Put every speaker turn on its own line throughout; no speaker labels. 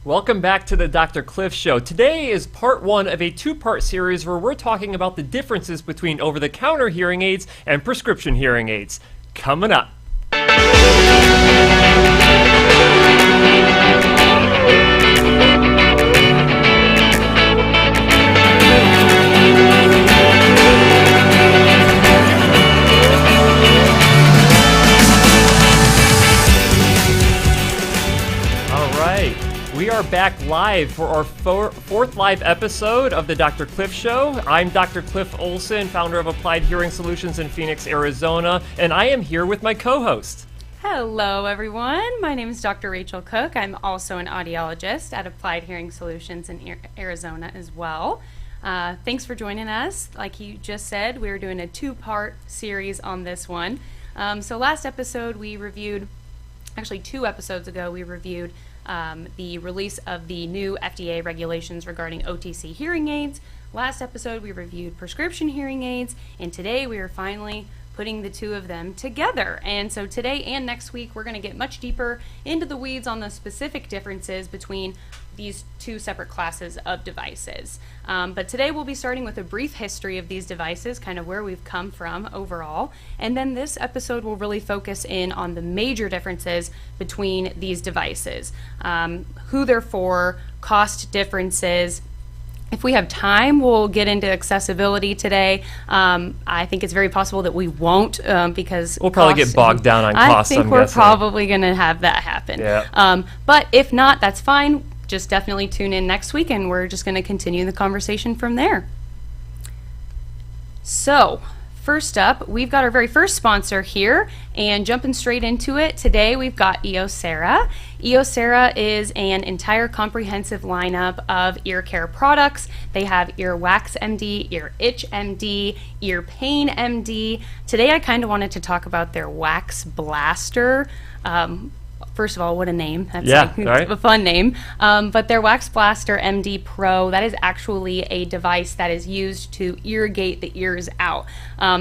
Welcome back to the Dr. Cliff Show. Today is part one of a two-part series where we're talking about the differences between over-the-counter hearing aids and prescription hearing aids. Coming up. We are back live for our fourth live episode of the Dr. Cliff Show. I'm Dr. Cliff Olson, founder of Applied Hearing Solutions in Phoenix, Arizona, and I am here with my co-host.
Hello, everyone. My name is Dr. Rachael Cook. I'm also an audiologist at Applied Hearing Solutions in Arizona as well. Thanks for joining us. Like you just said, we're doing a two-part series on this one. So last episode we reviewed, actually 2 episodes ago, we reviewed the release of the new FDA regulations regarding OTC hearing aids. Last episode we reviewed prescription hearing aids, and today we are finally putting the two of them together. And so today and next week we're going to get much deeper into the weeds on the specific differences between these two separate classes of devices. But today we'll be starting with a brief history of these devices, kind of where we've come from overall. And then this episode will really focus in on the major differences between these devices, who they're for, cost differences. If we have time, we'll get into accessibility today. I think it's very possible that we won't because
we'll probably get bogged down on costs.
I think we're probably going to have that happen.
Yeah.
But if not, that's fine. Just definitely tune in next week, and we're just going to continue the conversation from there. So, first up, we've got our very first sponsor here, and jumping straight into it, today we've got Eosera. Eosera is an entire comprehensive lineup of ear care products. They have Ear Wax MD, Ear Itch MD, Ear Pain MD. Today I kind of wanted to talk about their Wax Blaster. First of all, what a name. That's a fun name. But their Wax Blaster MD Pro, that is actually a device that is used to irrigate the ears out.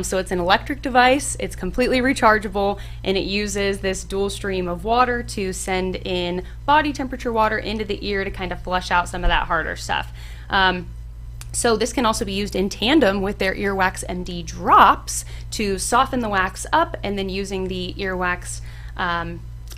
So it's an electric device, it's completely rechargeable, and it uses this dual stream of water to send in body temperature water into the ear to kind of flush out some of that harder stuff. So this can also be used in tandem with their Earwax MD drops to soften the wax up, and then using the earwax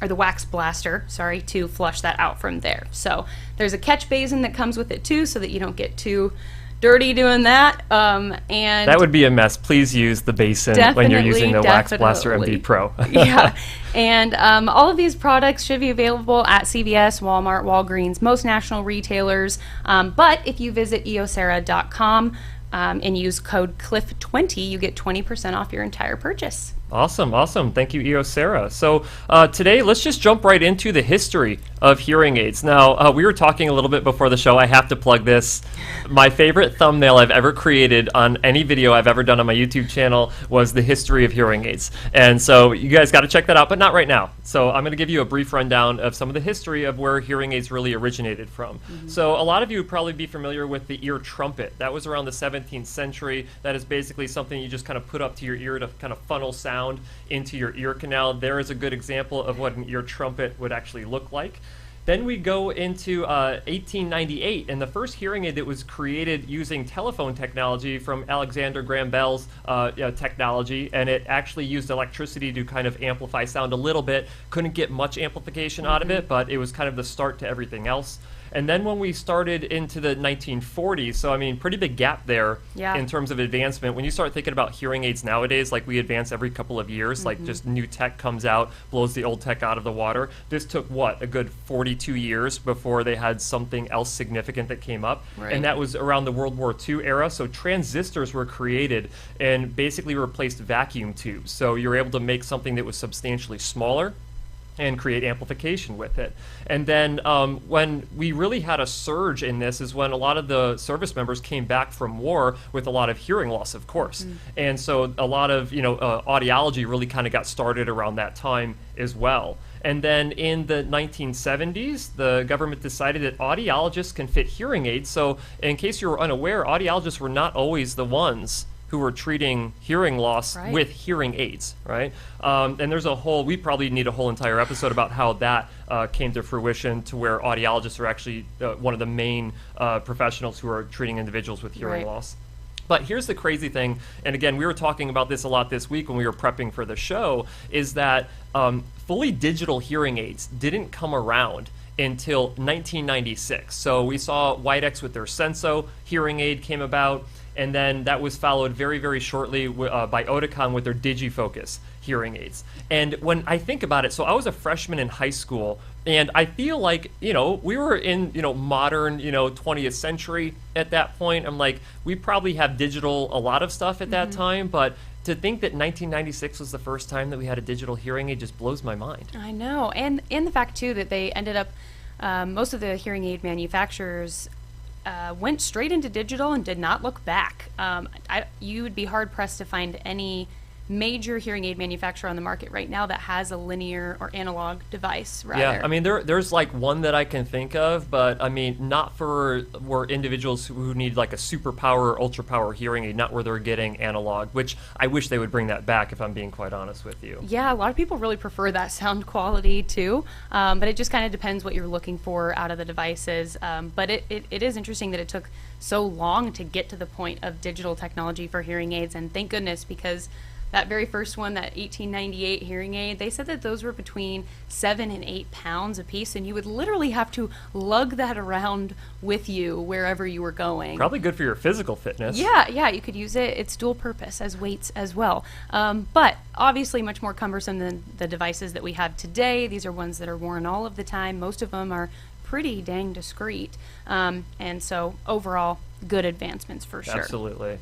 or the Wax Blaster, to flush that out from there. So there's a catch basin that comes with it too, so that you don't get too dirty doing that. And
that would be a mess. Please use the basin when you're using the Wax Blaster MD Pro.
Yeah, and all of these products should be available at CVS, Walmart, Walgreens, most national retailers. But if you visit eosera.com and use code CLIFF20, you get 20% off your entire purchase.
Awesome. Thank you, Eosera. So today, let's just jump right into the history of hearing aids. Now, we were talking a little bit before the show. I have to plug this. My favorite thumbnail I've ever created on any video I've ever done on my YouTube channel was the history of hearing aids. And so you guys got to check that out, but not right now. So I'm going to give you a brief rundown of some of the history of where hearing aids really originated from. Mm-hmm. So a lot of you would probably be familiar with the ear trumpet. That was around the 17th century. That is basically something you just kind of put up to your ear to kind of funnel sound into your ear canal. There is a good example of what an ear trumpet would actually look like. Then we go into 1898, and the first hearing aid that was created using telephone technology from Alexander Graham Bell's technology, and it actually used electricity to kind of amplify sound a little bit. Couldn't get much amplification out of it, but it was kind of the start to everything else. And then when we started into the 1940s, so I mean, pretty big gap there in terms of advancement. When you start thinking about hearing aids nowadays, like we advance every couple of years, like just new tech comes out, blows the old tech out of the water. This took, a good 42 years before they had something else significant that came up. Right. And that was around the World War II era. So transistors were created and basically replaced vacuum tubes. So you're able to make something that was substantially smaller and create amplification with it. And then when we really had a surge in this is when a lot of the service members came back from war with a lot of hearing loss, of course. And so a lot of audiology really kind of got started around that time as well. And then in the 1970s, the government decided that audiologists can fit hearing aids. So in case you were unaware, audiologists were not always the ones who are treating hearing loss
Right.
with hearing aids, right? And there's we probably need a whole entire episode about how that came to fruition, to where audiologists are actually one of the main professionals who are treating individuals with hearing
Right.
loss. But here's the crazy thing, and again, we were talking about this a lot this week when we were prepping for the show, is that fully digital hearing aids didn't come around until 1996. So we saw Widex with their Senso hearing aid came about, and then that was followed very, very shortly by Oticon with their DigiFocus hearing aids. And when I think about it, so I was a freshman in high school, and I feel like, we were in, modern, 20th century at that point. I'm like, we probably have digital, a lot of stuff at that time, but to think that 1996 was the first time that we had a digital hearing aid just blows my mind.
I know. And the fact, too, that they ended up, most of the hearing aid manufacturers went straight into digital and did not look back. You would be hard-pressed to find any major hearing aid manufacturer on the market right now that has a linear or analog device, rather.
Yeah, I mean, there's like one that I can think of, but I mean, not for where individuals who need like a super power or ultra power hearing aid, not where they're getting analog, which I wish they would bring that back, if I'm being quite honest with you.
Yeah, a lot of people really prefer that sound quality too, but it just kind of depends what you're looking for out of the devices. But it is interesting that it took so long to get to the point of digital technology for hearing aids, and thank goodness, because that very first one, that 1898 hearing aid, they said that those were between 7 and 8 pounds a piece, and you would literally have to lug that around with you wherever you were going.
Probably good for your physical fitness.
Yeah, you could use it. It's dual purpose as weights as well. But obviously much more cumbersome than the devices that we have today. These are ones that are worn all of the time. Most of them are pretty dang discreet. And so overall, good advancements for sure.
Absolutely.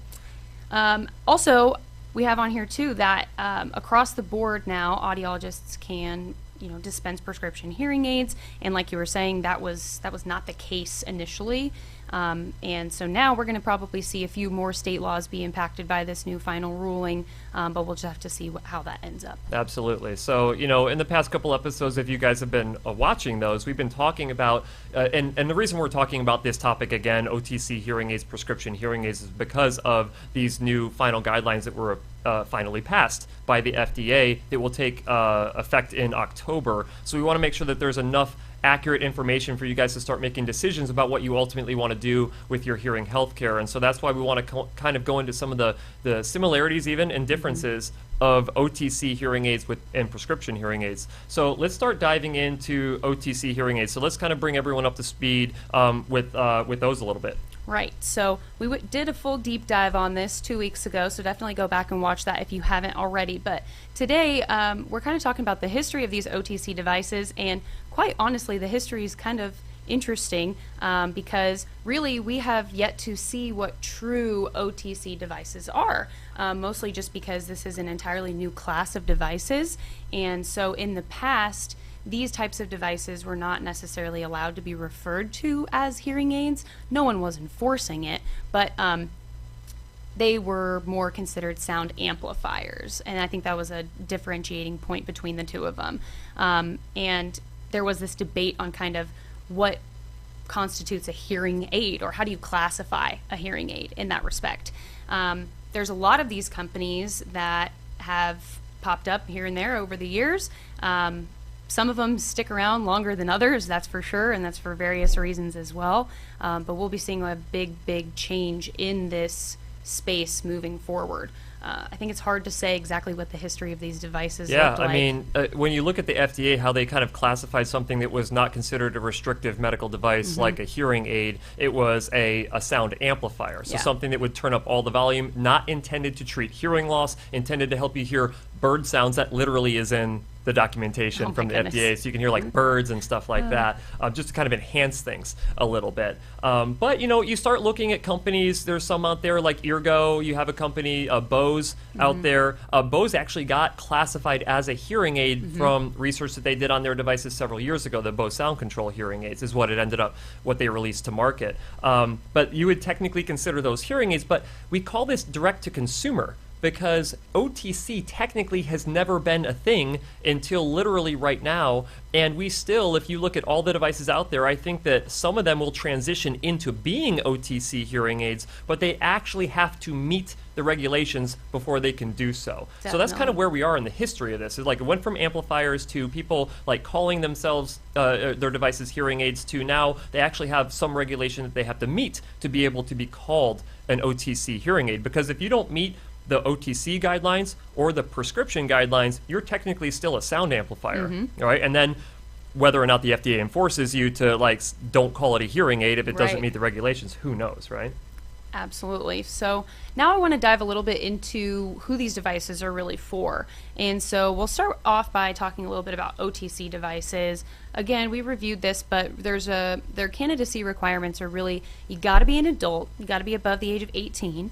Also, we have on here too that across the board now, audiologists can dispense prescription hearing aids, and like you were saying, that was not the case initially, and so now we're going to probably see a few more state laws be impacted by this new final ruling, but we'll just have to see how that ends up.
Absolutely. So, in the past couple episodes, if you guys have been watching those, we've been talking about, and the reason we're talking about this topic again, OTC hearing aids, prescription hearing aids, is because of these new final guidelines that were finally passed by the FDA that will take effect in October. So we want to make sure that there's enough accurate information for you guys to start making decisions about what you ultimately want to do with your hearing health care. And so that's why we want to kind of go into some of the similarities even and differences of OTC hearing aids and prescription hearing aids. So let's start diving into OTC hearing aids. So let's kind of bring everyone up to speed with those a little bit.
Right. So we did a full deep dive on this 2 weeks ago, so definitely go back and watch that if you haven't already. But today, we're kind of talking about the history of these OTC devices, and quite honestly, the history is kind of interesting because really we have yet to see what true OTC devices are, mostly just because this is an entirely new class of devices. And so in the past, these types of devices were not necessarily allowed to be referred to as hearing aids. No one was enforcing it, but they were more considered sound amplifiers, and I think that was a differentiating point between the two of them. And there was this debate on kind of what constitutes a hearing aid, or how do you classify a hearing aid in that respect. There's a lot of these companies that have popped up here and there over the years. Some of them stick around longer than others, that's for sure, and that's for various reasons as well. But we'll be seeing a big change in this space moving forward. I think it's hard to say exactly what the history of these devices look like.
I mean, when you look at the FDA, how they kind of classified something that was not considered a restrictive medical device like a hearing aid, it was a sound amplifier. So something that would turn up all the volume, not intended to treat hearing loss, intended to help you hear bird sounds. That literally is in the documentation from the FDA, so you can hear like birds and stuff like that, just to kind of enhance things a little bit. But you start looking at companies. There's some out there like Eargo. You have a company, Bose, out there. Bose actually got classified as a hearing aid from research that they did on their devices several years ago. The Bose Sound Control hearing aids is what they released to market. But you would technically consider those hearing aids, but we call this direct to consumer, because OTC technically has never been a thing until literally right now. And we still, if you look at all the devices out there, I think that some of them will transition into being OTC hearing aids, but they actually have to meet the regulations before they can do so. So that's kind of where we are in the history of this. It's like it went from amplifiers to people like calling themselves their devices hearing aids to now they actually have some regulation that they have to meet to be able to be called an OTC hearing aid. Because if you don't meet the OTC guidelines or the prescription guidelines, you're technically still a sound amplifier, right? And then whether or not the FDA enforces you to like don't call it a hearing aid if it doesn't meet the regulations, who knows, right?
Absolutely. So now I want to dive a little bit into who these devices are really for. And so we'll start off by talking a little bit about OTC devices. Again, we reviewed this, but their candidacy requirements are really, you got to be an adult, you got to be above the age of 18,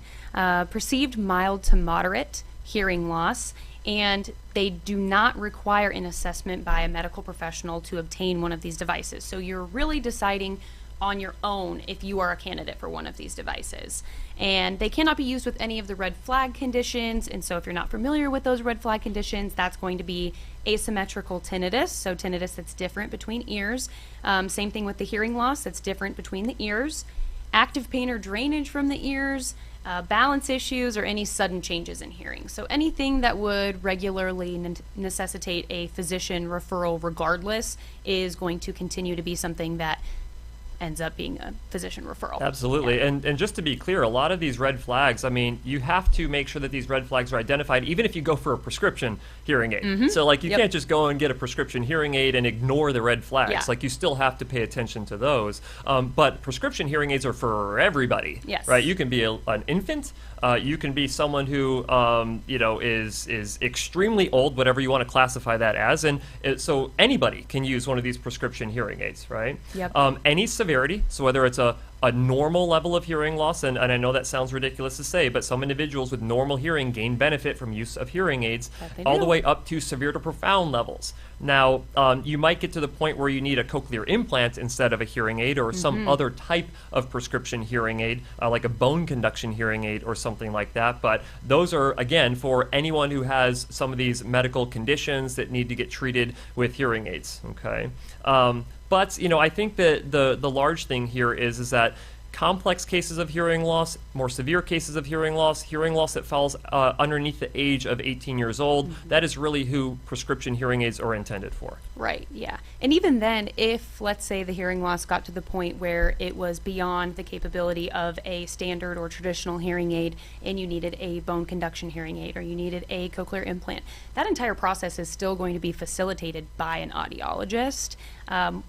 perceived mild to moderate hearing loss, and they do not require an assessment by a medical professional to obtain one of these devices. So you're really deciding on your own if you are a candidate for one of these devices. And they cannot be used with any of the red flag conditions. And so if you're not familiar with those red flag conditions, that's going to be asymmetrical tinnitus, so tinnitus that's different between ears. Same thing with the hearing loss that's different between the ears. Active pain or drainage from the ears, balance issues, or any sudden changes in hearing. So anything that would regularly necessitate a physician referral regardless is going to continue to be something that ends up being a physician referral.
Absolutely. And just to be clear, a lot of these red flags, I mean, you have to make sure that these red flags are identified even if you go for a prescription hearing aid. So like you can't just go and get a prescription hearing aid and ignore the red flags. Like you still have to pay attention to those. But prescription hearing aids are for everybody. Right? You can be an infant. You can be someone who is extremely old, whatever you want to classify that as, and so anybody can use one of these prescription hearing aids, right? Any severity, so whether it's a normal level of hearing loss, and I know that sounds ridiculous to say, but some individuals with normal hearing gain benefit from use of hearing aids, all the way up to severe to profound levels. Now, you might get to the point where you need a cochlear implant instead of a hearing aid or some other type of prescription hearing aid, like a bone conduction hearing aid or something like that. But those are, again, for anyone who has some of these medical conditions that need to get treated with hearing aids, okay? But, I think that the large thing here is that complex cases of hearing loss, more severe cases of hearing loss that falls underneath the age of 18 years old, that is really who prescription hearing aids are intended for.
Right, yeah. And even then, if, let's say, the hearing loss got to the point where it was beyond the capability of a standard or traditional hearing aid and you needed a bone conduction hearing aid or you needed a cochlear implant, that entire process is still going to be facilitated by an audiologist,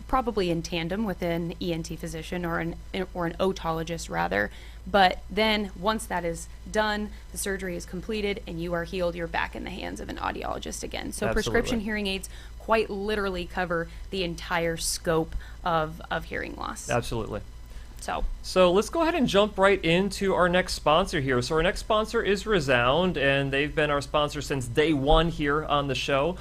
probably in tandem with an ENT physician or an otologist rather. But then once that is done, the surgery is completed and you are healed, you're back in the hands of an audiologist again. So prescription hearing aids quite literally cover the entire scope of hearing loss.
Absolutely.
So
let's go ahead and jump right into our next sponsor here. So our next sponsor is Resound, and they've been our sponsor since day one here on the show.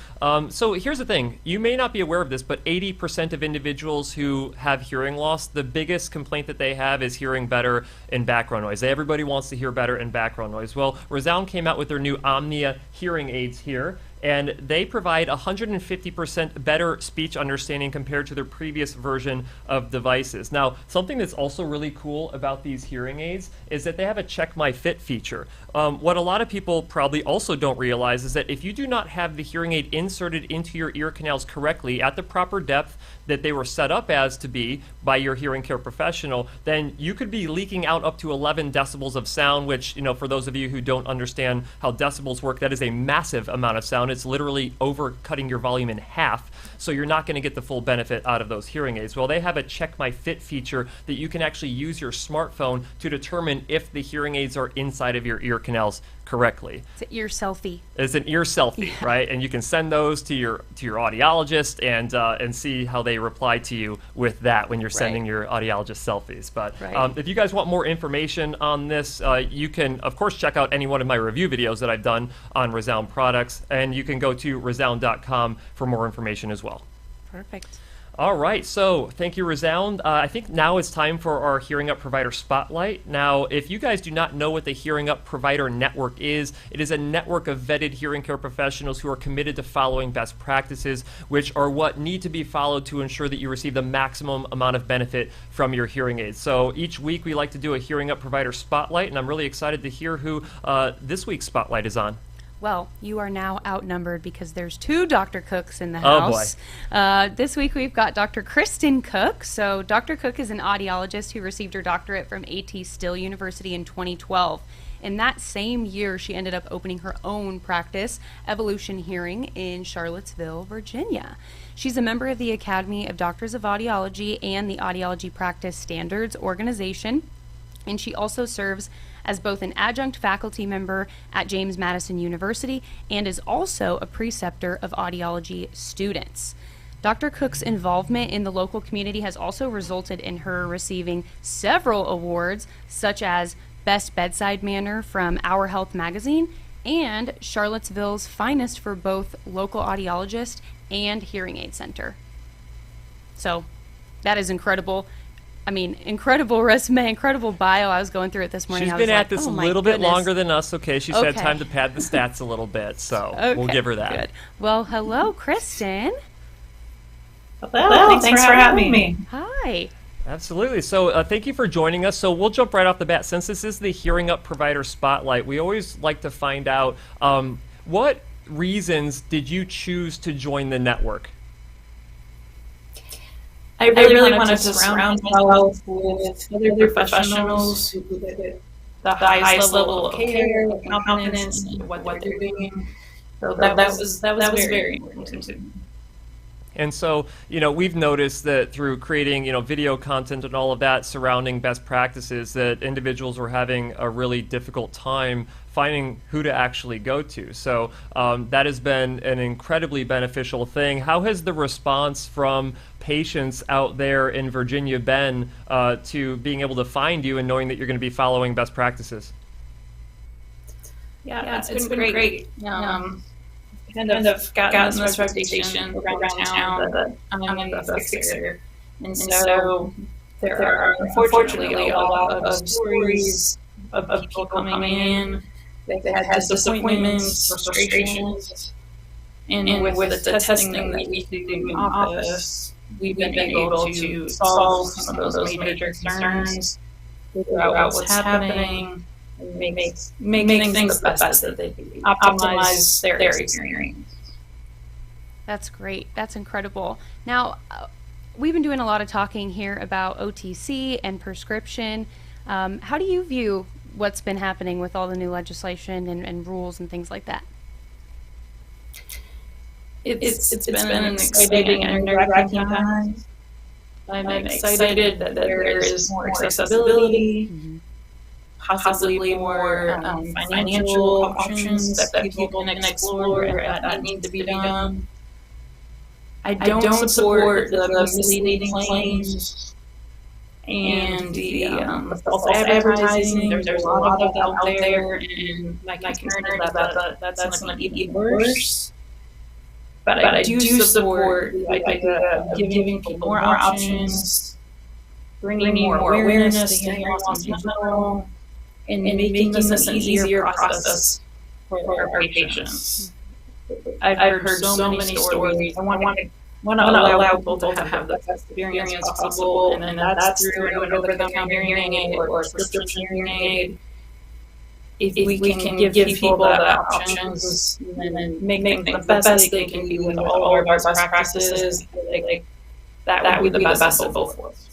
So here's the thing. You may not be aware of this, but 80% of individuals who have hearing loss, the biggest complaint that they have is hearing better in background noise. Everybody wants to hear better in background noise. Well, Resound came out with their new Omnia hearing aids here, and they provide 150% better speech understanding compared to their previous version of devices. Now, something that's also really cool about these hearing aids is that they have a Check My Fit feature. What a lot of people probably also don't realize is that if you do not have the hearing aid inserted into your ear canals correctly at the proper depth that they were set up as to be by your hearing care professional, then you could be leaking out up to 11 decibels of sound, which, for those of you who don't understand how decibels work, that is a massive amount of sound. It's literally overcutting your volume in half, so you're not going to get the full benefit out of those hearing aids. Well, they have a Check My Fit feature that you can actually use your smartphone to determine if the hearing aids are inside of your ear canals correctly.
It's an ear selfie.
It's an ear selfie, right? And you can send those to your audiologist and see how they reply to you with that when you're sending your audiologist selfies. But if you guys want more information on this, you can, of course, check out any one of my review videos that I've done on Resound products, and you can go to resound.com for more information as well.
Perfect.
All right, so thank you, Resound. I think now it's time for our Hearing Up Provider Spotlight. Now, if you guys do not know what the Hearing Up Provider Network is, it is a network of vetted hearing care professionals who are committed to following best practices, which are what need to be followed to ensure that you receive the maximum amount of benefit from your hearing aids. So each week we like to do a Hearing Up Provider Spotlight, and I'm really excited to hear who this week's Spotlight is on.
Well, you are now outnumbered because there's 2 Dr. Cooks in the house.
Oh, boy.
This week we've got Dr. Kristen Cook. So Dr. Cook is an audiologist who received her doctorate from A.T. Still University in 2012. In that same year, she ended up opening her own practice, Evolution Hearing, in Charlottesville, Virginia. She's a member of the Academy of Doctors of Audiology and the Audiology Practice Standards Organization, and she also serves as both an adjunct faculty member at James Madison University and is also a preceptor of audiology students. Dr. Cook's involvement in the local community has also resulted in her receiving several awards, such as Best Bedside Manner from Our Health magazine and Charlottesville's Finest for both local audiologist and hearing aid center. So that is incredible. I mean, incredible resume, incredible bio. I was going through it this morning.
She's
I was
been at
like,
this
oh
a
my
little bit
goodness.
longer than us, okay? She's had
Okay.
time to pad the stats a little bit, so we'll
Okay,
give her that.
Good. Well, hello, Kristen.
Well, thanks for having me.
Hi.
Absolutely. So thank you for joining us. So we'll jump right off the bat. Since this is the Hearing Up Provider Spotlight, we always like to find out what reasons did you choose to join the network?
I really wanted to surround myself with other professionals who get the highest level of care, confidence in what they're doing. So that was very important to me.
And so, we've noticed that through creating, video content and all of that surrounding best practices, that individuals were having a really difficult time finding who to actually go to. So that has been an incredibly beneficial thing. How has the response from patients out there in Virginia been to being able to find you and knowing that you're going to be following best practices?
Yeah, it's been great. Kind of gotten this reputation around town that I'm the fixer. And so there are unfortunately a lot of stories of people coming in. They've had disappointments, frustrations, and with the testing that we do in office, we've been able to solve some of those major concerns, figure out what's happening, and make things the best that they can be, optimize their experience.
That's great. That's incredible. Now, we've been doing a lot of talking here about OTC and prescription. How do you view what's been happening with all the new legislation and rules and things like that?
It's been an exciting and nerve-wracking time. I'm excited that there is more accessibility, possibly more financial options that people can explore and that need to be done. I don't support the misleading claims and the false advertising. There's a lot of that out there, and my concern is that that's going to be even worse. But I do support the idea of giving people more options, bringing more awareness to hearing loss in general, and making this an easier process for our patients. I've heard so many stories. I want to allow people to have the best experience possible, and that's through an over-the-counter hearing aid or a prescription hearing aid. If we can give people the options and make things the best they can be with all of our best practices, that would be the best of both worlds.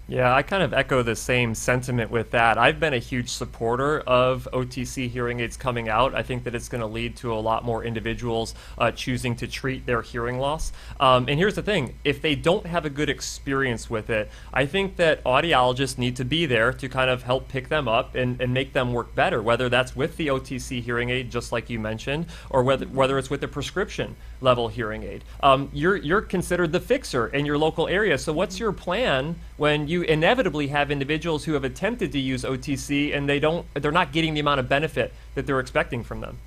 Yeah, I kind of echo the same sentiment with that. I've been a huge supporter of OTC hearing aids coming out. I think that it's going to lead to a lot more individuals choosing to treat their hearing loss. And here's the thing, if they don't have a good experience with it, I think that audiologists need to be there to kind of help pick them up and make them work better, whether that's with the OTC hearing aid, just like you mentioned, or whether it's with the prescription level hearing aid. You're considered the fixer in your local area, so what's your plan when you inevitably have individuals who have attempted to use OTC and they're not getting the amount of benefit that they're expecting from them?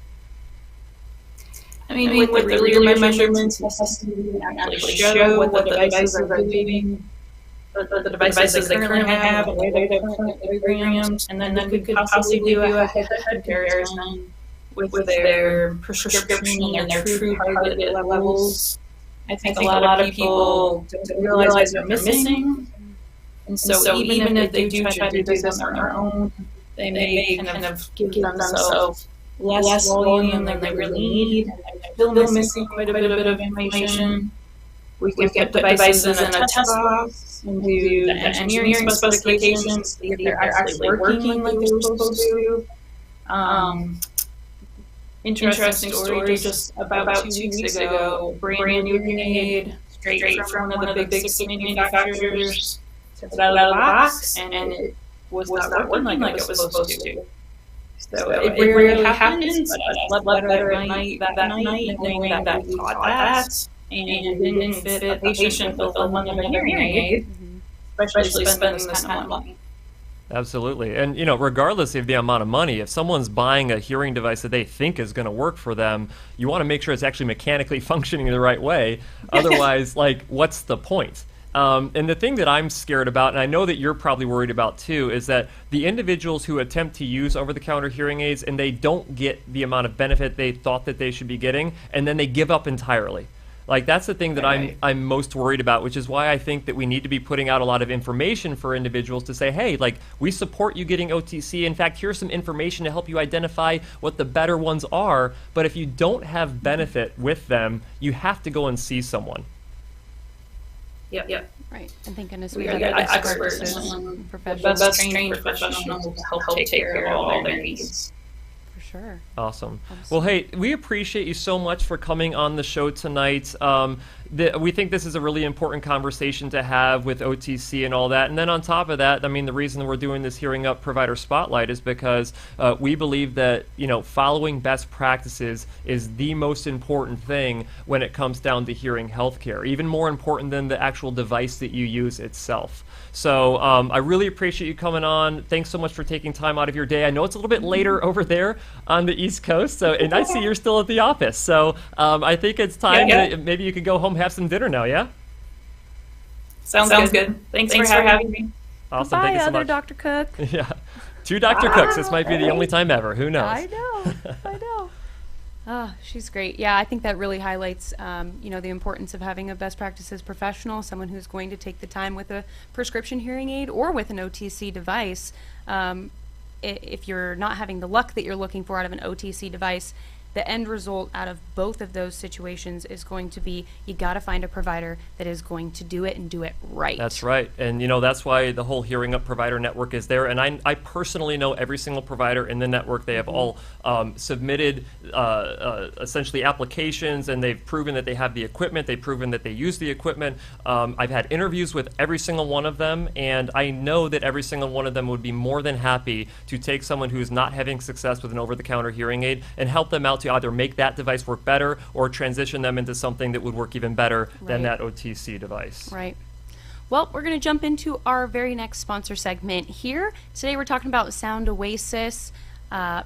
I mean, with the real measurements, we actually show what the devices are doing, the devices they currently have, and where they're currently programmed, and then we could possibly do a head-to-head comparison with their prescription and their true target levels. I think a lot of people don't realize they're missing, and so even if they do try to do this on their own, they may kind of give themselves less volume than they really need, and they're still missing quite a bit of information. We could get the devices in a test box and do the engineering specifications, see if they're actually working like they're supposed to. Interesting story, just about 2 weeks ago, brand new hearing aid, straight from one of the big 6 manufacturers, took it out of the box, and it was not working like it was supposed to. So it rarely happens, but I slept better at night that night, knowing that we caught that, and it didn't fit a patient with a one of a hearing aid, especially spending this kind of money.
Absolutely. And, regardless of the amount of money, if someone's buying a hearing device that they think is going to work for them, you want to make sure it's actually mechanically functioning the right way. Otherwise, what's the point? And the thing that I'm scared about, and I know that you're probably worried about too, is that the individuals who attempt to use over-the-counter hearing aids and they don't get the amount of benefit they thought that they should be getting, and then they give up entirely. That's the thing that I'm most worried about, which is why I think that we need to be putting out a lot of information for individuals to say, hey, we support you getting OTC. In fact, here's some information to help you identify what the better ones are. But if you don't have benefit with them, you have to go and see someone.
Yep.
Right. And thank goodness
we
have
got
experts
and
professionals.
best trained professionals to help take care of all their needs.
For sure.
Awesome. Well, hey, we appreciate you so much for coming on the show tonight. We think this is a really important conversation to have with OTC and all that. And then on top of that, the reason we're doing this Hearing Up Provider Spotlight is because we believe that, following best practices is the most important thing when it comes down to hearing healthcare, even more important than the actual device that you use itself. So I really appreciate you coming on. Thanks so much for taking time out of your day. I know it's a little bit later over there on the East Coast, and I see you're still at the office. So I think it's time that maybe you could go home, have some dinner now, yeah?
Sounds good. Thanks for having me.
Awesome.
Goodbye,
Thank you so
other
much.
Dr. Cook.
Yeah. 2 Dr. Cooks. This might be the only time ever. Who knows?
I know. She's great. Yeah, I think that really highlights, the importance of having a best practices professional, someone who's going to take the time with a prescription hearing aid or with an OTC device. If you're not having the luck that you're looking for out of an OTC device, the end result out of both of those situations is going to be you got to find a provider that is going to do it and do it right.
That's right. And, that's why the whole Hearing Up Provider Network is there. And I personally know every single provider in the network. They have all submitted essentially applications, and they've proven that they have the equipment. They've proven that they use the equipment. I've had interviews with every single one of them, and I know that every single one of them would be more than happy to take someone who's not having success with an over-the-counter hearing aid and help them out to either make that device work better or transition them into something that would work even better than that OTC device.
Right. Well, we're going to jump into our very next sponsor segment here. Today we're talking about Sound Oasis.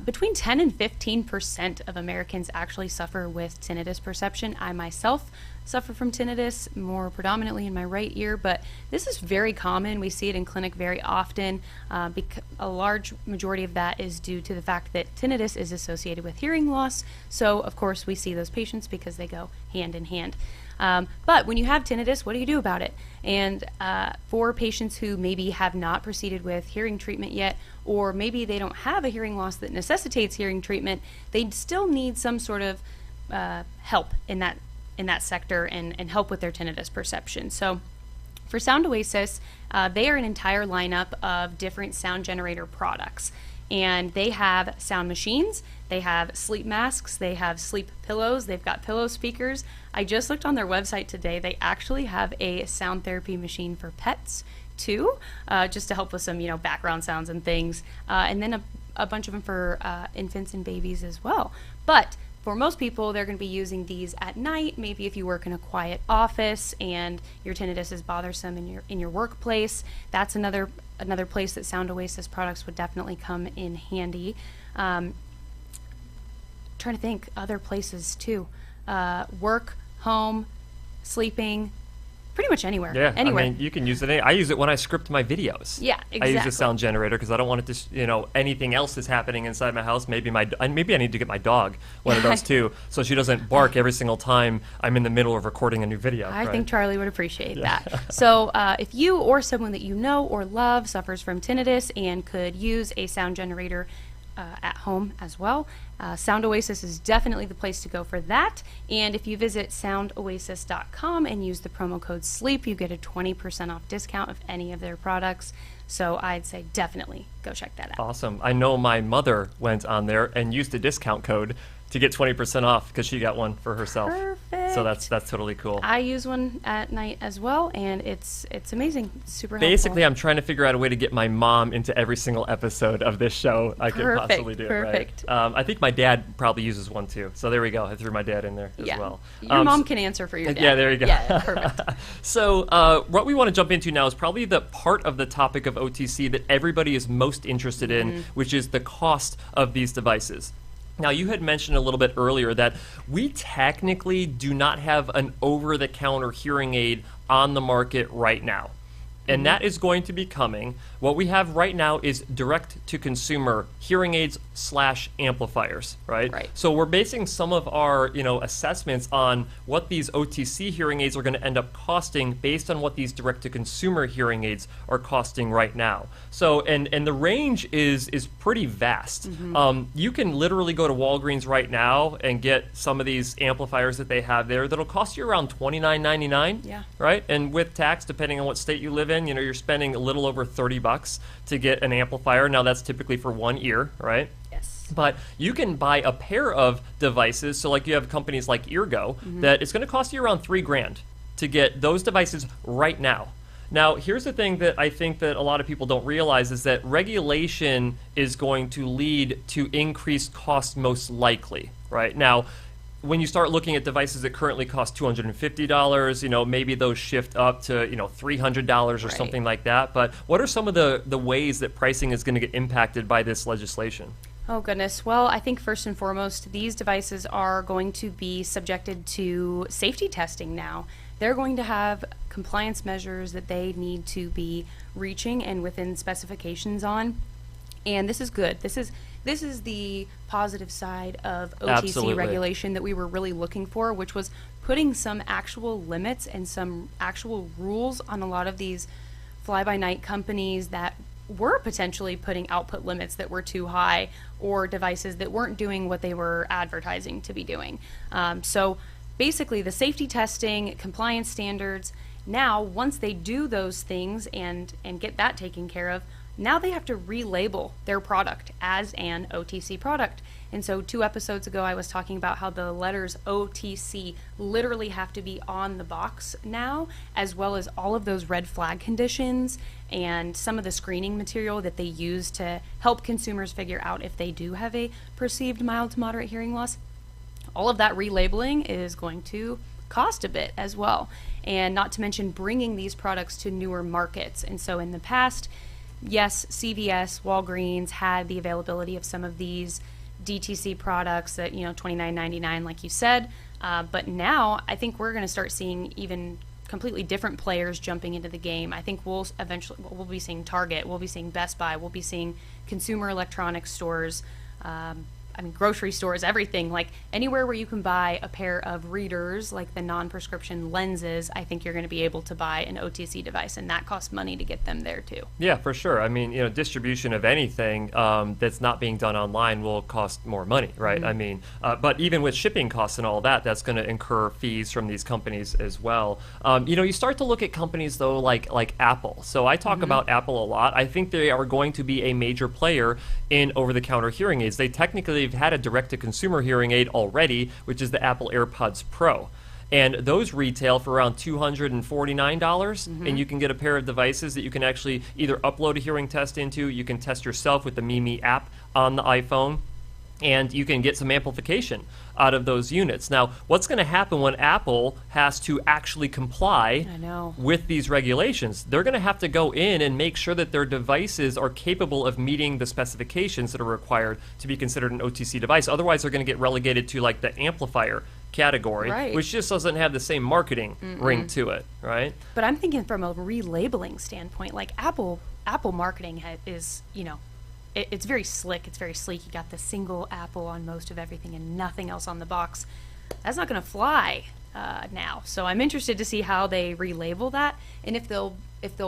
Between 10 and 15% of Americans actually suffer with tinnitus perception. I myself suffer from tinnitus, more predominantly in my right ear, but this is very common. We see it in clinic very often. A large majority of that is due to the fact that tinnitus is associated with hearing loss. So, of course, we see those patients because they go hand in hand. But when you have tinnitus, what do you do about it? And for patients who maybe have not proceeded with hearing treatment yet, or maybe they don't have a hearing loss that necessitates hearing treatment, they still need some sort of help in that sector and help with their tinnitus perception. So for Sound Oasis, they are an entire lineup of different sound generator products. And they have sound machines, they have sleep masks, they have sleep pillows, they've got pillow speakers. I just looked on their website today. They actually have a sound therapy machine for pets too, just to help with some, background sounds and things. And then a bunch of them for infants and babies as well. But for most people, they're going to be using these at night. Maybe if you work in a quiet office and your tinnitus is bothersome in your workplace, that's another place that Sound Oasis products would definitely come in handy. Trying to think other places too. work, home, sleeping, pretty much anywhere.
Yeah,
anywhere.
I mean, you can use it. I use it when I script my videos.
Yeah, exactly.
I use a sound generator because I don't want it to, anything else is happening inside my house. Maybe I need to get my dog one of those too, so she doesn't bark every single time I'm in the middle of recording a new video.
I think Charlie would appreciate that. So if you or someone that you know or love suffers from tinnitus and could use a sound generator at home as well, Sound Oasis is definitely the place to go for that. And if you visit soundoasis.com and use the promo code SLEEP, you get a 20% off discount of any of their products. So I'd say definitely go check that out.
Awesome. I know my mother went on there and used a discount code to get 20% off because she got one for herself.
Perfect.
So that's totally cool.
I use one at night as well, and it's amazing. It's super helpful.
Basically, I'm trying to figure out a way to get my mom into every single episode of this show I could possibly do.
Perfect.
Right? I think my dad probably uses one too. So there we go. I threw my dad in there as well.
Your mom can answer for your dad.
Yeah, there you go.
Yeah, perfect.
So what we want to jump into now is probably the part of the topic of OTC that everybody is most interested in, which is the cost of these devices. Now, you had mentioned a little bit earlier that we technically do not have an over-the-counter hearing aid on the market right now. And that is going to be coming. What we have right now is direct-to-consumer hearing aids / amplifiers, right?
Right.
So we're basing some of our, assessments on what these OTC hearing aids are going to end up costing based on what these direct-to-consumer hearing aids are costing right now. So, and the range is pretty vast. You can literally go to Walgreens right now and get some of these amplifiers that they have there that'll cost you around $29.99.
Yeah.
Right? And with tax, depending on what state you live in, you're spending a little over $30 to get an amplifier. Now that's typically for one ear, right?
Yes.
But you can buy a pair of devices. So like you have companies like Eargo that it's going to cost you around $3,000 to get those devices right now. Now, here's the thing that I think that a lot of people don't realize is that regulation is going to lead to increased costs most likely, right? Now, when you start looking at devices that currently cost $250, maybe those shift up to, $300 or something like that. But what are some of the ways that pricing is going to get impacted by this legislation?
Oh, goodness. Well, I think first and foremost, these devices are going to be subjected to safety testing now. They're going to have compliance measures that they need to be reaching and within specifications on. And this is good. This is the positive side of OTC
Absolutely.
regulation that we were really looking for, which was putting some actual limits and some actual rules on a lot of these fly-by-night companies that were potentially putting output limits that were too high or devices that weren't doing what they were advertising to be doing. So basically the safety testing, compliance standards, now once they do those things and get that taken care of, now they have to relabel their product as an OTC product. And so 2 episodes ago, I was talking about how the letters OTC literally have to be on the box now, as well as all of those red flag conditions and some of the screening material that they use to help consumers figure out if they do have a perceived mild to moderate hearing loss. All of that relabeling is going to cost a bit as well. And not to mention bringing these products to newer markets. And so in the past, yes, CVS, Walgreens had the availability of some of these DTC products at $29.99, like you said. But now I think we're going to start seeing even completely different players jumping into the game. I think we'll be seeing Target, we'll be seeing Best Buy, we'll be seeing consumer electronics stores, grocery stores, everything. Like anywhere where you can buy a pair of readers, like the non-prescription lenses, I think you're going to be able to buy an OTC device, and that costs money to get them there too.
Yeah, for sure. I mean, distribution of anything that's not being done online will cost more money, right? I mean, but even with shipping costs and all that, that's going to incur fees from these companies as well. You start to look at companies though, like Apple. So I talk about Apple a lot. I think they are going to be a major player in over-the-counter hearing aids. They technically had a direct-to-consumer hearing aid already, which is the Apple Airpods Pro. And those retail for around $249, and you can get a pair of devices that you can actually either upload a hearing test into, you can test yourself with the Mimi app on the iPhone, and you can get some amplification out of those units. Now, what's going to happen when Apple has to actually comply with these regulations? They're going to have to go in and make sure that their devices are capable of meeting the specifications that are required to be considered an OTC device. Otherwise, they're going to get relegated to like the amplifier category,
Right.
which just doesn't have the same marketing ring to it, right?
But I'm thinking from a relabeling standpoint, like Apple marketing is, it's very slick, it's very sleek. You got the single Apple on most of everything and nothing else on the box. That's not going to fly now. So I'm interested to see how they relabel that, and if they'll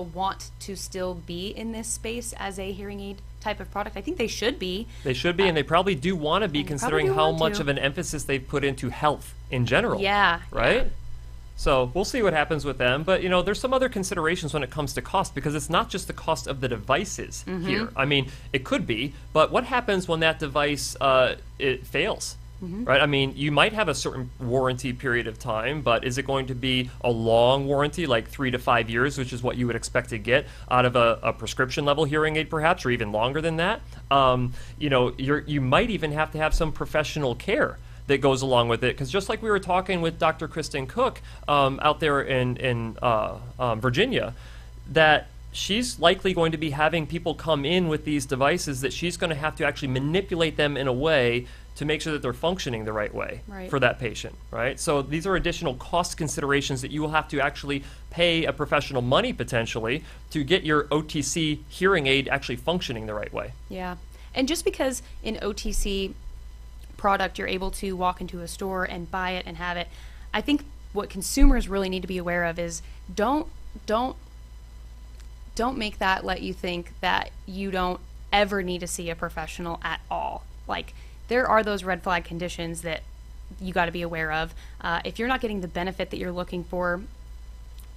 want to still be in this space as a hearing aid type of product. I think they should be.
They should be, and they probably do want to be, considering how much of an emphasis they've put into health in general.
Yeah.
Right?
Yeah.
So we'll see what happens with them. But, there's some other considerations when it comes to cost, because it's not just the cost of the devices here. I mean, it could be, but what happens when that device it fails? Right? I mean, you might have a certain warranty period of time, but is it going to be a long warranty, like 3 to 5 years, which is what you would expect to get out of a prescription level hearing aid, perhaps, or even longer than that? You might even have to have some professional care that goes along with it, because just like we were talking with Dr. Kristen Cook out there in Virginia, that she's likely going to be having people come in with these devices that she's going to have to actually manipulate them in a way to make sure that they're functioning the right way for that patient, right? So these are additional cost considerations that you will have to actually pay a professional money potentially to get your OTC hearing aid actually functioning the right way.
Yeah. And just because in OTC product you're able to walk into a store and buy it and have it, I think what consumers really need to be aware of is don't make that let you think that you don't ever need to see a professional at all. Like, there are those red flag conditions that you got to be aware of. If you're not getting the benefit that you're looking for,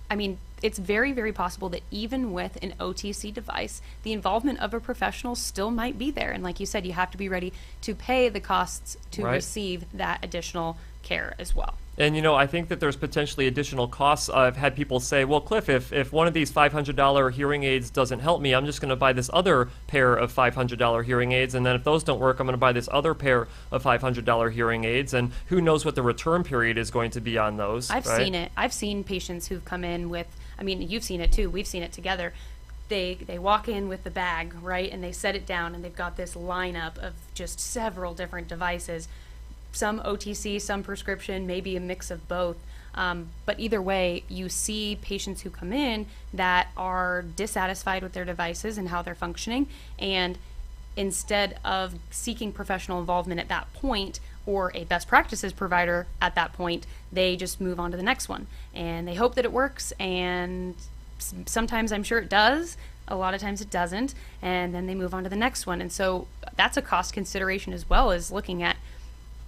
I mean, it's very, very possible that even with an OTC device, the involvement of a professional still might be there. And like you said, you have to be ready to pay the costs to receive that additional care as well.
And, I think that there's potentially additional costs. I've had people say, well, Cliff, if one of these $500 hearing aids doesn't help me, I'm just going to buy this other pair of $500 hearing aids. And then if those don't work, I'm going to buy this other pair of $500 hearing aids. And who knows what the return period is going to be on those.
I've seen it. I've seen patients who've come in with, I mean, you've seen it too. We've seen it together. They walk in with the bag, right? And they set it down and they've got this lineup of just several different devices. Some OTC, some prescription, maybe a mix of both. But either way, you see patients who come in that are dissatisfied with their devices and how they're functioning. And instead of seeking professional involvement at that point, or a best practices provider at that point, they just move on to the next one. And they hope that it works. And sometimes I'm sure it does. A lot of times it doesn't. And then they move on to the next one. And so that's a cost consideration, as well as looking at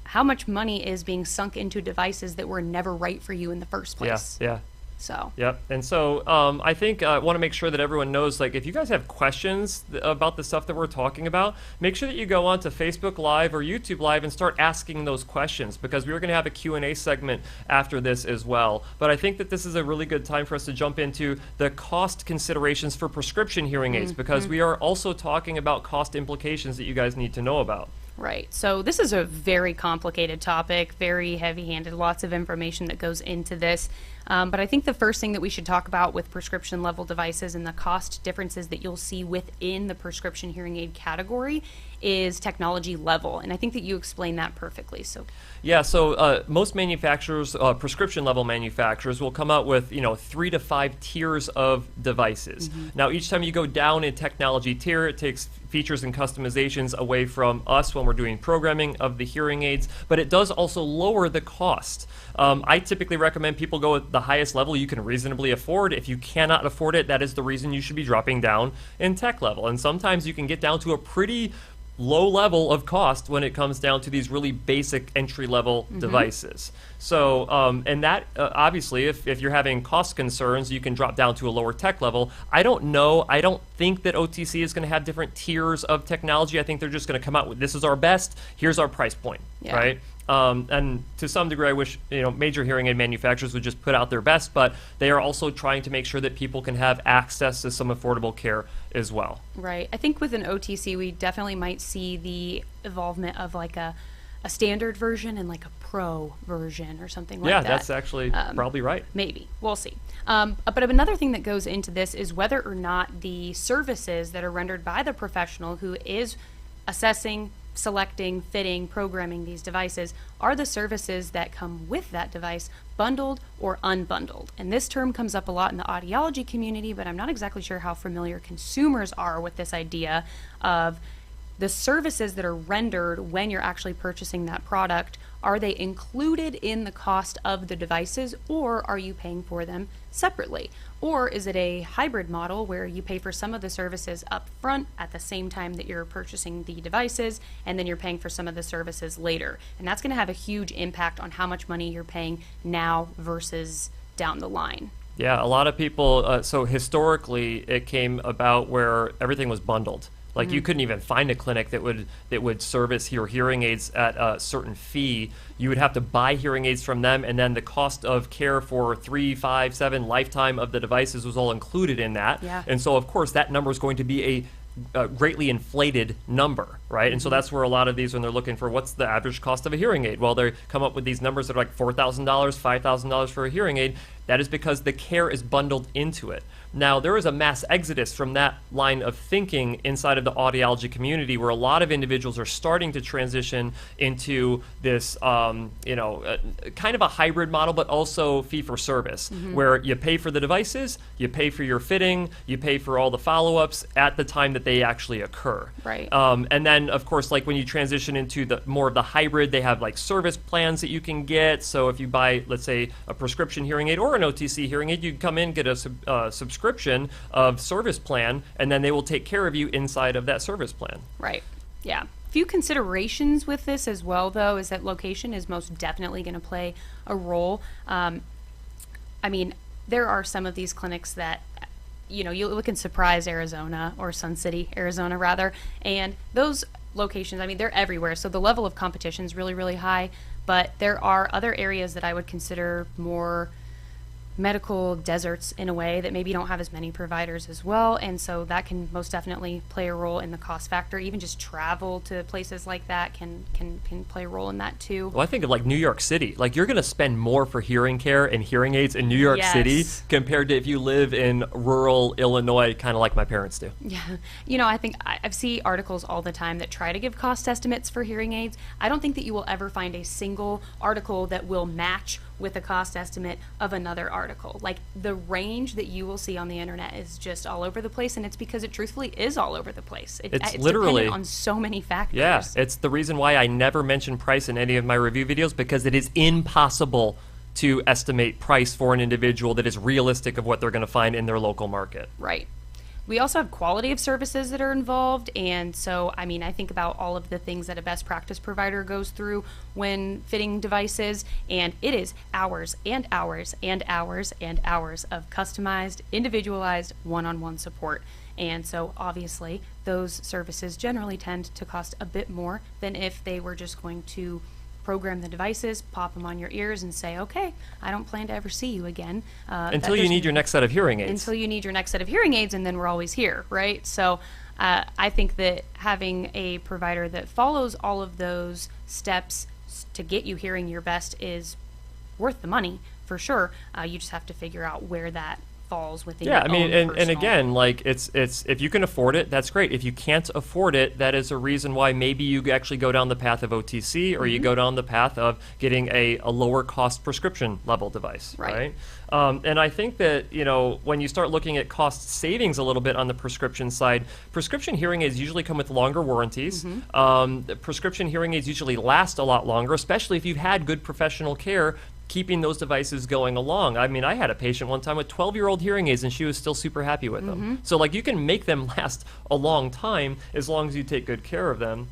how much money is being sunk into devices that were never right for you in the first place.
Yeah.
So.
Yep. And so I think I want to make sure that everyone knows, like, if you guys have questions about the stuff that we're talking about, make sure that you go on to Facebook Live or YouTube Live and start asking those questions, because we're going to have a Q&A segment after this as well. But I think that this is a really good time for us to jump into the cost considerations for prescription hearing aids, because we are also talking about cost implications that you guys need to know about.
Right. So this is a very complicated topic, very heavy-handed, lots of information that goes into this. But I think the first thing that we should talk about with prescription level devices and the cost differences that you'll see within the prescription hearing aid category is technology level. And I think that you explained that perfectly. So.
Yeah, so most manufacturers, prescription level manufacturers, will come out with 3 to 5 tiers of devices. Now, each time you go down in technology tier, it takes features and customizations away from us when we're doing programming of the hearing aids, but it does also lower the cost. I typically recommend people go with the highest level you can reasonably afford. If you cannot afford it, that is the reason you should be dropping down in tech level. And sometimes you can get down to a pretty low level of cost when it comes down to these really basic entry-level devices. So, and that obviously, if you're having cost concerns, you can drop down to a lower tech level. I don't think that OTC is going to have different tiers of technology. I think they're just going to come out with, this is our best, here's our price point, right? And to some degree, I wish major hearing aid manufacturers would just put out their best, but they are also trying to make sure that people can have access to some affordable care as well.
Right. I think with an OTC, we definitely might see the involvement of like a standard version and like a pro version or something like that.
Yeah, that's actually probably right.
Maybe. We'll see. But another thing that goes into this is whether or not the services that are rendered by the professional who is assessing, selecting, fitting, programming these devices, are the services that come with that device bundled or unbundled? And this term comes up a lot in the audiology community, but I'm not exactly sure how familiar consumers are with this idea of the services that are rendered when you're actually purchasing that product. Are they included in the cost of the devices, or are you paying for them separately? Or is it a hybrid model where you pay for some of the services up front at the same time that you're purchasing the devices, and then you're paying for some of the services later? And that's going to have a huge impact on how much money you're paying now versus down the line.
Yeah, a lot of people, so historically it came about where everything was bundled. Like you couldn't even find a clinic that would service your hearing aids at a certain fee. You would have to buy hearing aids from them, and then the cost of care for 3, 5, 7 lifetime of the devices was all included in that.
Yeah.
And so of course that number is going to be a greatly inflated number, right? And so that's where a lot of these, when they're looking for what's the average cost of a hearing aid, well, they come up with these numbers that are like $4,000, $5,000 for a hearing aid. That is because the care is bundled into it. Now, there is a mass exodus from that line of thinking inside of the audiology community, where a lot of individuals are starting to transition into this, kind of a hybrid model, but also fee for service, where you pay for the devices, you pay for your fitting, you pay for all the follow-ups at the time that they actually occur.
Right.
And then, of course, like when you transition into the more of the hybrid, they have like service plans that you can get. So if you buy, let's say, a prescription hearing aid or an OTC hearing aid, you come in, get a subscription of service plan, and then they will take care of you inside of that service plan.
Right. Yeah. Few considerations with this as well, though, is that location is most definitely going to play a role. There are some of these clinics that, you look in Surprise, Arizona, or Sun City, Arizona, rather, and those locations, they're everywhere, so the level of competition is really, really high, but there are other areas that I would consider more medical deserts in a way, that maybe don't have as many providers as well, and so that can most definitely play a role in the cost factor. Even just travel to places like that can play a role in that too.
Well, I think of like New York City. Like you're going to spend more for hearing care and hearing aids in New York City compared to if you live in rural Illinois, kind of like my parents do.
Yeah. I think I've seen articles all the time that try to give cost estimates for hearing aids. I don't think that you will ever find a single article that will match with a cost estimate of another article. Like the range that you will see on the internet is just all over the place, and it's because it truthfully is all over the place. It's
literally
dependent on so many factors.
Yeah, it's the reason why I never mention price in any of my review videos, because it is impossible to estimate price for an individual that is realistic of what they're going to find in their local market.
Right. We also have quality of services that are involved, and so, I think about all of the things that a best practice provider goes through when fitting devices, and it is hours and hours and hours and hours of customized, individualized, one-on-one support. And so, obviously, those services generally tend to cost a bit more than if they were just going to program the devices, pop them on your ears, and say, okay, I don't plan to ever see you again.
Until you need your next set of hearing aids.
Until you need your next set of hearing aids, and then we're always here, right? So I think that having a provider that follows all of those steps to get you hearing your best is worth the money, for sure. You just have to figure out where that falls within your own
and again, like it's if you can afford it, that's great. If you can't afford it, that is a reason why maybe you actually go down the path of OTC, or you go down the path of getting a lower cost prescription level device, right? And I think that, when you start looking at cost savings a little bit on the prescription side, prescription hearing aids usually come with longer warranties. The prescription hearing aids usually last a lot longer, especially if you've had good professional care keeping those devices going along. I had a patient one time with 12-year-old hearing aids, and she was still super happy with them. So like you can make them last a long time as long as you take good care of them.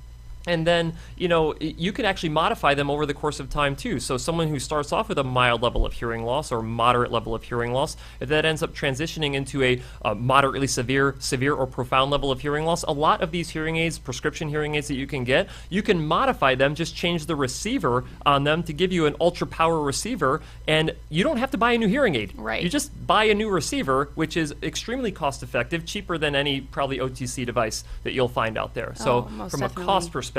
And then, you can actually modify them over the course of time too. So someone who starts off with a mild level of hearing loss or moderate level of hearing loss, if that ends up transitioning into a moderately severe or profound level of hearing loss, a lot of these hearing aids, prescription hearing aids that you can modify them, just change the receiver on them to give you an ultra power receiver, and you don't have to buy a new hearing aid.
Right.
You just buy a new receiver, which is extremely cost effective, cheaper than any probably OTC device that you'll find out there. So from
definitely.
a cost perspective,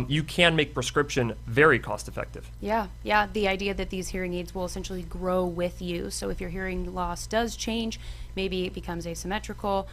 you can make prescription very cost effective.
Yeah. The idea that these hearing aids will essentially grow with you. So if your hearing loss does change, maybe it becomes asymmetrical.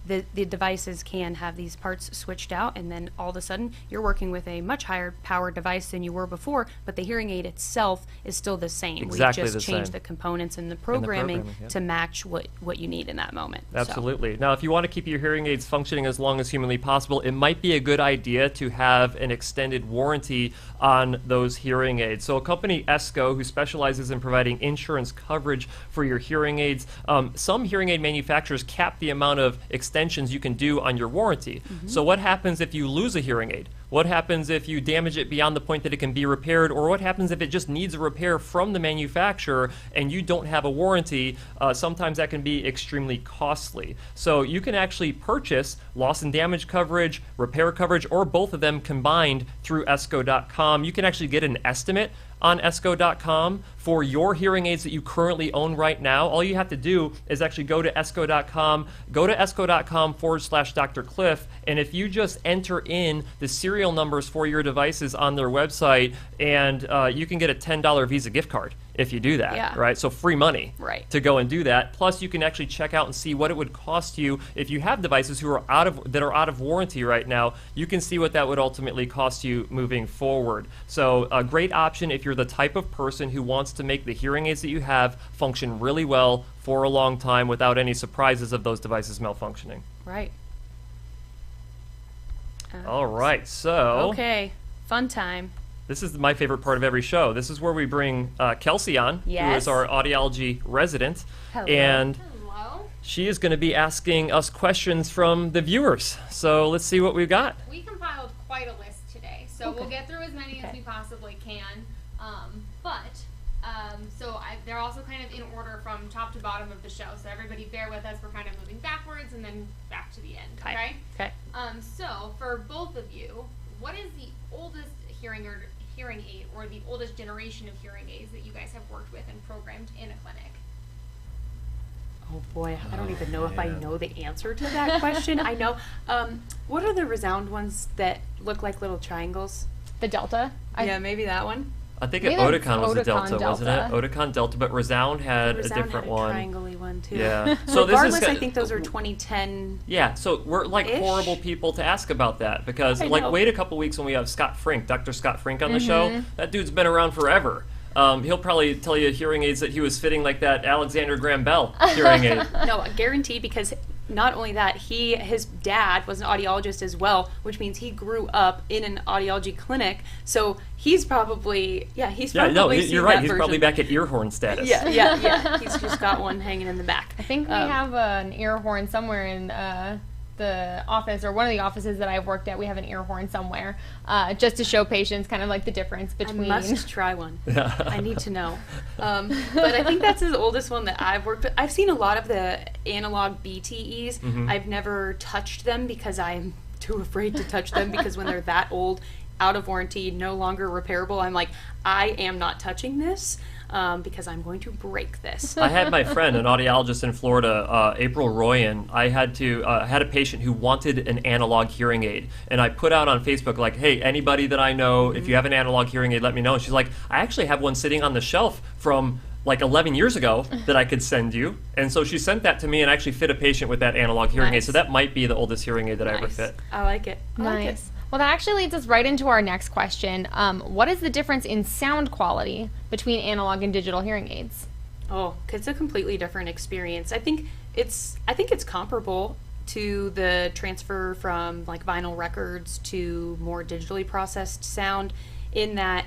the devices can have these parts switched out, and then all of a sudden you're working with a much higher power device than you were before, but the hearing aid itself is still the same.
Exactly
we just
the
changed
same.
the components and the programming,
yeah.
to match what you need in that moment.
Absolutely. Now, if you want to keep your hearing aids functioning as long as humanly possible, it might be a good idea to have an extended warranty on those hearing aids. So a company, ESCO, who specializes in providing insurance coverage for your hearing aids, some hearing aid manufacturers cap the amount of extensions you can do on your warranty. So what happens if you lose a hearing aid? What happens if you damage it beyond the point that it can be repaired? Or what happens if it just needs a repair from the manufacturer and you don't have a warranty? Sometimes that can be extremely costly. So you can actually purchase loss and damage coverage, repair coverage, or both of them combined through esco.com. You can actually get an estimate on esco.com for your hearing aids that you currently own right now. All you have to do is actually go to esco.com, /Dr. Cliff, and if you just enter in the serial numbers for your devices on their website, and you can get a $10 Visa gift card if you do that,
Yeah.
right? So free money
Right.
to go and do that. Plus, you can actually check out and see what it would cost you if you have devices that are out of warranty right now. You can see what that would ultimately cost you moving forward. So a great option if you're the type of person who wants to make the hearing aids that you have function really well for a long time without any surprises of those devices malfunctioning.
Right.
All right, so
Okay, fun time.
this is my favorite part of every show. This is where we bring Kelsey on, who
Yes.
is our audiology resident.
Hello.
And
Hello.
she is going to be asking us questions from the viewers. So let's see what we've got.
We compiled quite a list today, so we'll get through as many as
Okay.
we possibly can. They're also kind of in order from top to bottom of the show, so everybody bear with us. We're kind of moving backwards and then back to the end, okay?
Okay.
So for both of you, what is the oldest hearing aid or the oldest generation of hearing aids that you guys have worked with and programmed in a clinic?
Oh boy, I don't even know if I know the answer to that question. I know. What are the Resound ones that look like little triangles?
The Delta.
Yeah, maybe that one.
I think
Maybe
Oticon
that's
was the
Oticon
Delta, wasn't it? Oticon Delta, but Resound had
Resound
a different
had a
one.
triangle-y one too.
Yeah. So this
Regardless,
is
I think those are 2010.
Yeah, so we're like
Ish.
horrible people to ask about that because
I
like
know.
wait a couple weeks when we have Scott Frink, Dr. Scott Frink on the show. That dude's been around forever. He'll probably tell you hearing aids that he was fitting like that Alexander Graham Bell hearing aid.
No, guaranteed, because not only that, his dad was an audiologist as well, which means he grew up in an audiology clinic. So he's probably he's
Yeah,
probably
no,
seen
you're right.
that
He's
version.
probably back at earhorn status.
Yeah. He's just got one hanging in the back.
I think we have an ear horn somewhere in the office, or one of the offices that I've worked at. We have an ear horn somewhere, just to show patients kind of like the difference between.
I must try one. I need to know. But I think that's the oldest one that I've worked with. I've seen a lot of the analog BTEs. I've never touched them because I'm too afraid to touch them, because when they're that old, out of warranty, no longer repairable, I'm like, I am not touching this. Because I'm going to break this.
I had my friend, an audiologist in Florida, April Royan. I had a patient who wanted an analog hearing aid, and I put out on Facebook like, "Hey, anybody that I know, if you have an analog hearing aid, let me know." And she's like, "I actually have one sitting on the shelf from like 11 years ago that I could send you." And so she sent that to me and actually fit a patient with that analog hearing aid.
Nice.
So that might be the oldest hearing aid that I ever fit.
I like it. I like it.
Nice. Well, that actually leads us right into our next question. What is the difference in sound quality between analog and digital hearing aids?
Oh, it's a completely different experience. I think it's comparable to the transfer from like vinyl records to more digitally processed sound, in that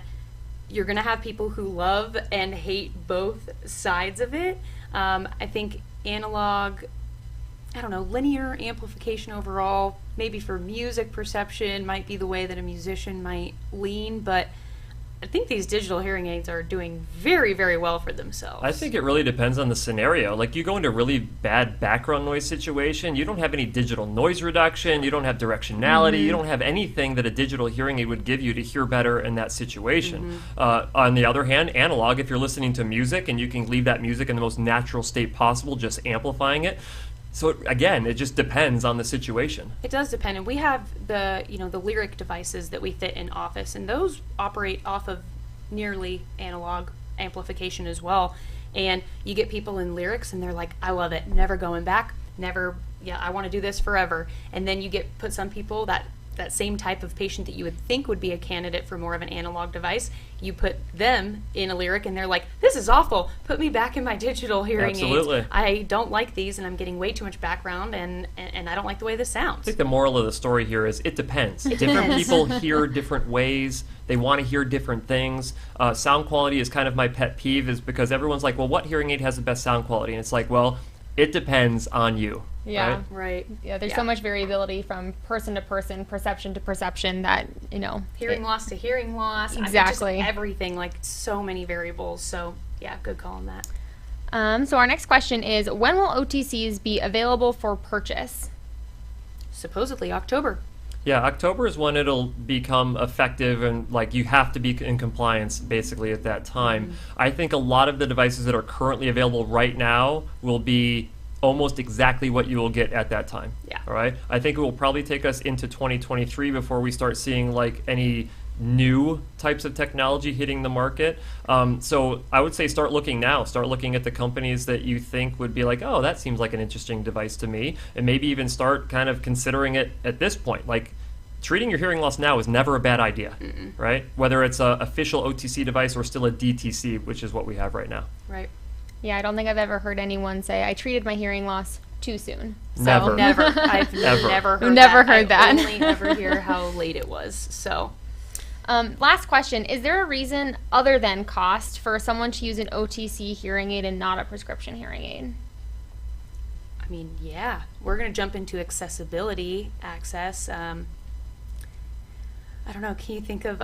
you're gonna have people who love and hate both sides of it. I think analog, I don't know, linear amplification overall, maybe for music perception, might be the way that a musician might lean, but I think these digital hearing aids are doing very, very well for themselves.
I think it really depends on the scenario. Like, you go into a really bad background noise situation, you don't have any digital noise reduction, you don't have directionality, you don't have anything that a digital hearing aid would give you to hear better in that situation. On the other hand, analog, if you're listening to music and you can leave that music in the most natural state possible, just amplifying it. So again, it just depends on the situation.
It does depend, and we have the lyric devices that we fit in office, and those operate off of nearly analog amplification as well. And you get people in lyrics, and they're like, "I love it, never going back." never, I want to do this forever. And then you put some people that same type of patient that you would think would be a candidate for more of an analog device, you put them in a Lyric and they're like, this is awful, put me back in my digital hearing
Absolutely.
aids. I don't like these and I'm getting way too much background and I don't like the way this
I
sounds.
think the moral of the story here is it depends. Different people hear different ways. They want to hear different things. Sound quality is kind of my pet peeve, is because everyone's like, well, what hearing aid has the best sound quality? And it's like, well, it depends on you.
Yeah.
Right.
Yeah, there's so much variability from person to person, perception to perception that,
Hearing loss to hearing loss.
Exactly.
Just everything, like so many variables. So, yeah, good call on that.
So our next question is, when will OTCs be available for purchase?
Supposedly October.
Yeah, October is when it'll become effective, and like you have to be in compliance basically at that time. I think a lot of the devices that are currently available right now will be almost exactly what you will get at that time.
Yeah.
All right. I think it will probably take us into 2023 before we start seeing like any new types of technology hitting the market. So I would say start looking now. Start looking at the companies that you think would be like, oh, that seems like an interesting device to me, and maybe even start kind of considering it at this point. Like, treating your hearing loss now is never a bad idea, right? Whether it's an official OTC device or still a DTC, which is what we have right now.
Right.
Yeah, I don't think I've ever heard anyone say, I treated my hearing loss too soon.
Never.
Never. I've
Ever.
never heard
Never
that.
heard that.
I only ever hear how late it was. So,
Last question, is there a reason other than cost for someone to use an OTC hearing aid and not a prescription hearing aid?
I mean, yeah, we're going to jump into accessibility, access. I don't know, can you think of...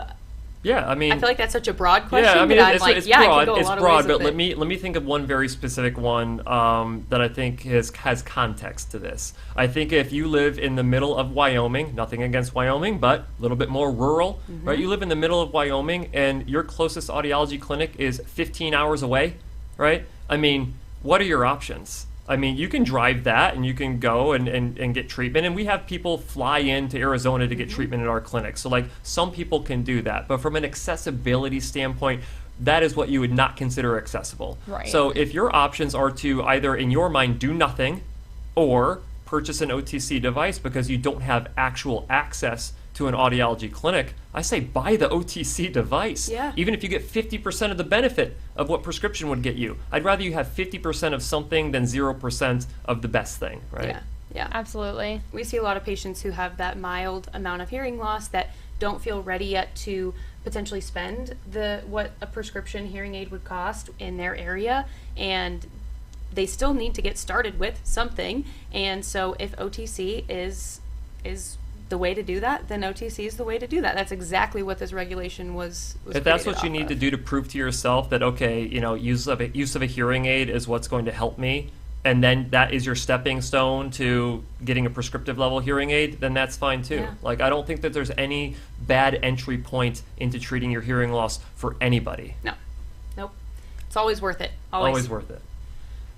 Yeah, I mean,
I feel like that's such a broad question.
Yeah, I mean,
that
it's
I'm like,
broad.
yeah, I could go a
It's
lot of
broad,
ways
but
with
let me think of one very specific one that I think has context to this. I think if you live in the middle of Wyoming, nothing against Wyoming, but a little bit more rural, right? You live in the middle of Wyoming, and your closest audiology clinic is 15 hours away, right? I mean, what are your options? I mean, you can drive that and you can go and get treatment. And we have people fly into Arizona to get treatment at our clinic. So, like, some people can do that. But from an accessibility standpoint, that is what you would not consider accessible.
Right.
So if your options are to either, in your mind, do nothing or purchase an OTC device because you don't have actual access to an audiology clinic, I say buy the OTC device.
Yeah.
Even if you get 50% of the benefit of what prescription would get you. I'd rather you have 50% of something than 0% of the best thing, right?
Yeah, yeah.
Absolutely.
We see a lot of patients who have that mild amount of hearing loss that don't feel ready yet to potentially spend what a prescription hearing aid would cost in their area, and they still need to get started with something. And so if OTC is the way to do that, then OTC is the way to do that. That's exactly what this regulation was
If that's
created
what you
off
need
of.
to do to prove to yourself that, okay, use of a hearing aid is what's going to help me, and then that is your stepping stone to getting a prescriptive level hearing aid, then that's fine too.
Yeah.
Like, I don't think that there's any bad entry point into treating your hearing loss for anybody.
No. Nope. It's always worth it.
Always worth it.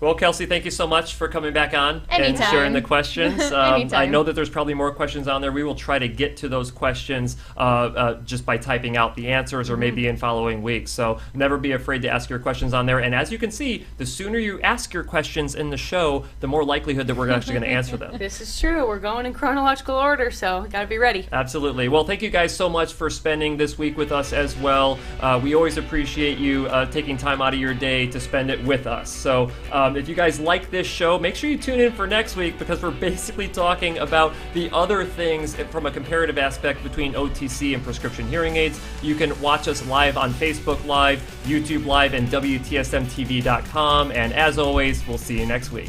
Well, Kelsey, thank you so much for coming back on and
Anytime.
sharing the questions.
Anytime.
I know that there's probably more questions on there. We will try to get to those questions just by typing out the answers or maybe in following weeks. So never be afraid to ask your questions on there. And as you can see, the sooner you ask your questions in the show, the more likelihood that we're actually going to answer them.
This is true. We're going in chronological order, so got to be ready.
Absolutely. Well, thank you guys so much for spending this week with us as well. We always appreciate you taking time out of your day to spend it with us. So if you guys like this show, make sure you tune in for next week, because we're basically talking about the other things from a comparative aspect between OTC and prescription hearing aids. You can watch us live on Facebook Live, YouTube Live, and WTSMTV.com. And as always, we'll see you next week.